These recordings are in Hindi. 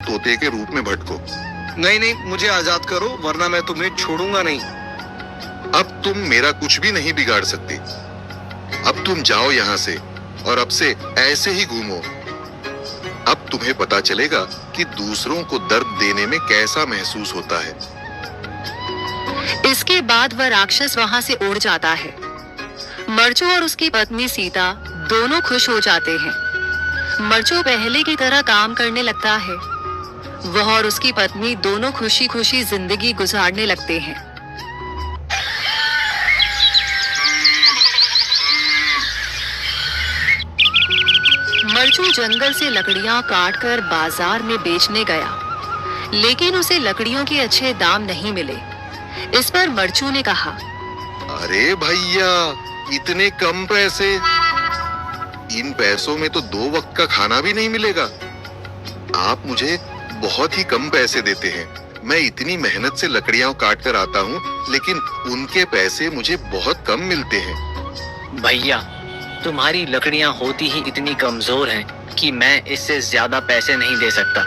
तोते के रूप में भटको। नहीं नहीं, मुझे आजाद करो वरना मैं तुम्हें छोड़ूंगा नहीं। अब तुम मेरा कुछ भी नहीं बिगाड़ सकती। अब तुम जाओ यहाँ से और अब से ऐसे ही घूमो। अब तुम्हें पता चलेगा कि दूसरों को दर्द देने में कैसा महसूस होता है। इसके बाद वह राक्षस वहां से उड़ जाता है। मरचू और उसकी पत्नी सीता दोनों खुश हो जाते हैं। मरचू पहले की तरह काम करने लगता है। वह और उसकी पत्नी दोनों खुशी खुशी जिंदगी गुजारने लगते हैं। मरचू जंगल से लकड़ियां काटकर बाजार में बेचने गया, लेकिन उसे लकड़ियों के अच्छे दाम नहीं मिले। इस पर मरचू ने कहा, अरे भैया, इतने कम पैसे? इन पैसों में तो 2 वक्त का खाना भी नहीं मिलेगा। आप मुझे बहुत ही कम पैसे देते हैं। मैं इतनी मेहनत से लकड़ियां काट कर आता हूँ, लेकिन उनके पैसे मुझे बहुत कम मिलते हैं। भैया, तुम्हारी लकड़ियां होती ही इतनी कमजोर हैं कि मैं इससे ज्यादा पैसे नहीं दे सकता।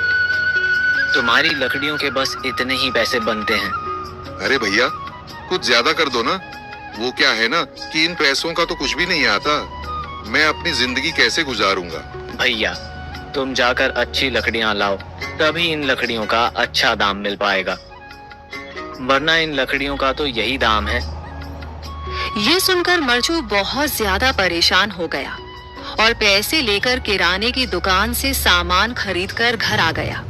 तुम्हारी लकड़ियों के बस इतने ही पैसे बनते हैं। अरे भैया, कुछ ज्यादा कर दो ना। वो क्या है ना कि इन पैसों का तो कुछ भी नहीं आता। मैं अपनी जिंदगी कैसे गुजारूंगा? भैया, तुम जाकर अच्छी लकड़ियां लाओ, तभी इन लकड़ियों का अच्छा दाम मिल पाएगा, वरना इन लकड़ियों का तो यही दाम है। ये सुनकर मरचू बहुत ज्यादा परेशान हो गया और पैसे लेकर किराने की दुकान से सामान खरीदकर घर आ गया।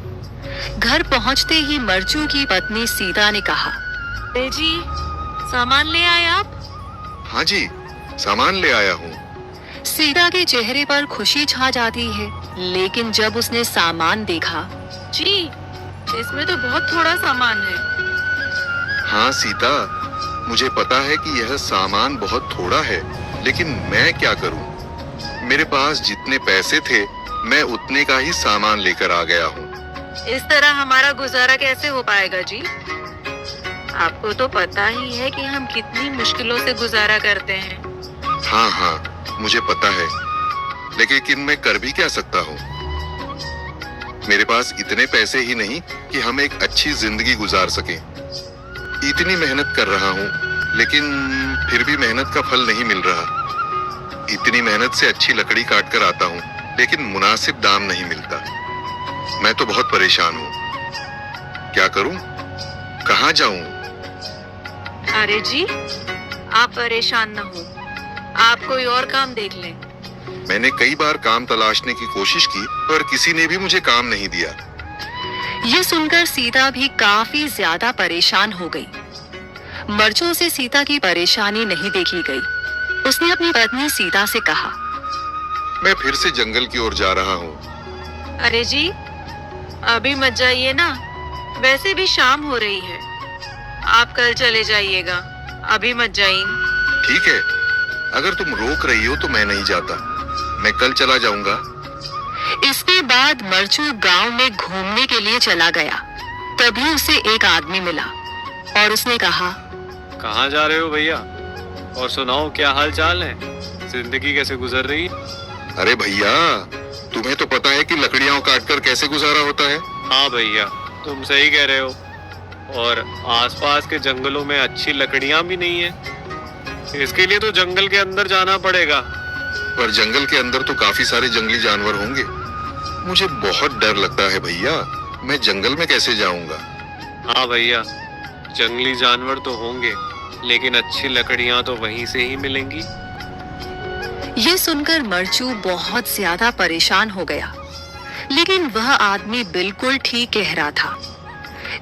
घर पहुंचते ही मरचू की पत्नी सीता ने कहा, जी, सामान ले आए आप? हाँ जी, सामान ले आया हूँ। सीता के चेहरे पर खुशी छा जाती है, लेकिन जब उसने सामान देखा, जी, इसमें तो बहुत थोड़ा सामान है। हाँ सीता, मुझे पता है कि यह सामान बहुत थोड़ा है, लेकिन मैं क्या करूं? मेरे पास जितने पैसे थे, मैं उतने का ही सामान लेकर आ गया हूँ। इस तरह हमारा गुजारा कैसे हो पाएगा जी? आपको तो पता ही है कि हम कितनी मुश्किलों से गुजारा करते हैं। हाँ हाँ, मुझे पता है, लेकिन मैं कर भी क्या सकता हूँ? मेरे पास इतने पैसे ही नहीं कि हम एक अच्छी जिंदगी गुजार सकें। इतनी मेहनत कर रहा हूँ, लेकिन फिर भी मेहनत का फल नहीं मिल रहा। इतनी मेहनत से अच्छी लकड़ी काट कर आता हूँ, लेकिन मुनासिब दाम नहीं मिलता। मैं तो बहुत परेशान हूँ। क्या करूँ? कहाँ जाऊँ? अरे जी, आप परेशान न हो, आप कोई और काम देख लें। मैंने कई बार काम तलाशने की कोशिश की, पर किसी ने भी मुझे काम नहीं दिया। ये सुनकर सीता भी काफी ज्यादा परेशान हो गई। मरचू से सीता की परेशानी नहीं देखी गई। उसने अपनी पत्नी सीता से कहा, मैं फिर से जंगल की ओर जा रहा हूँ। अरे जी, अभी मत जाइए ना, वैसे भी शाम हो रही है। आप कल चले जाइएगा, अभी मत जाइए। ठीक है, अगर तुम रोक रही हो तो मैं नहीं जाता। मैं कल चला जाऊंगा। इसके बाद मरचू गांव में घूमने के लिए चला गया। तभी उसे एक आदमी मिला और उसने कहा, कहाँ जा रहे हो भैया? और सुनाओ, क्या हाल चाल है? जिंदगी कैसे गुजर रही? अरे भैया, तुम्हें तो पता है कि लकड़ियां काटकर कैसे गुजारा होता है। हाँ भैया, तुम सही कह रहे हो। और आसपास के जंगलों में अच्छी लकड़ियां भी नहीं है। इसके लिए तो जंगल के अंदर जाना पड़ेगा। पर जंगल के अंदर तो काफी सारे जंगली जानवर होंगे। मुझे बहुत डर लगता है भैया, मैं जंगल में कैसे जाऊंगा? हाँ भैया, जंगली जानवर तो होंगे, लेकिन अच्छी लकड़ियां तो वहीं से ही मिलेंगी। ये सुनकर मरचू बहुत ज्यादा परेशान हो गया, लेकिन वह आदमी बिल्कुल ठीक कह रहा था।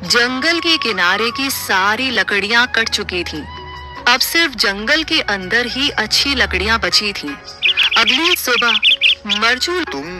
जंगल के किनारे की सारी लकड़ियां कट चुकी थीं। अब सिर्फ जंगल के अंदर ही अच्छी लकड़ियां बची थीं। अगली सुबह मरचू तुम